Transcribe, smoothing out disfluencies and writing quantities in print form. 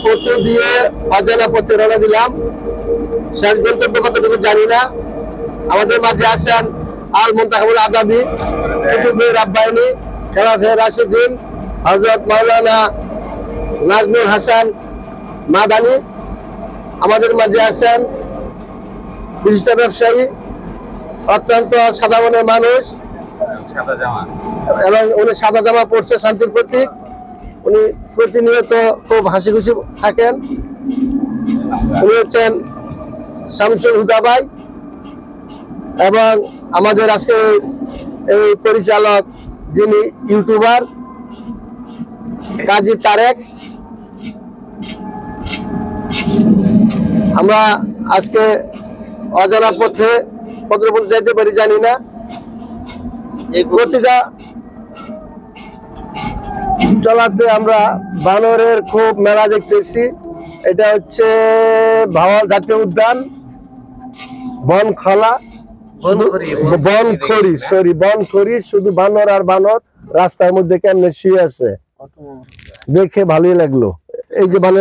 পটু দিয়ে অজানা পথে রওনা দিলাম। শেষ গন্তব্য কতটুকু জানি না। আমাদের মাঝে আছেন আল মুনতাখাবুল আদাবি, কুতুবুর রাব্বানী, খেলাফে রাশিদিন, হযরত মাওলানা নাজমুল হাসান মাদানী। আমাদের মাঝে আছেন বিশিষ্ট ব্যবসায়ী, অত্যন্ত সাদা মনের মানুষ, এবং উনি সাদা জামা পড়ছে শান্তির প্রতীক। উনি প্রতিনিয়ত খুব হাসি খুশি থাকেন। উনি হচ্ছেন শামসুল হুদা ভাই, এবং আমাদের আজকে এই পরিচালক যিনি ইউটিউবার কাজী তারেক। আমরা আজকে অজানা পথে কতটুকু যেতে পারি জানি না। এই প্রতিটা চলাতে আমরা বানরের খুব মেলা দেখতেছি। এটা হচ্ছে ভাওয়াল জাতীয় উদ্যান, বনখলা বনখড়ি, শুধু বানর আর বানর রাস্তার মধ্যে কেমনে শুয়ে আছে, দেখে ভালোই লাগলো। এই যে বানর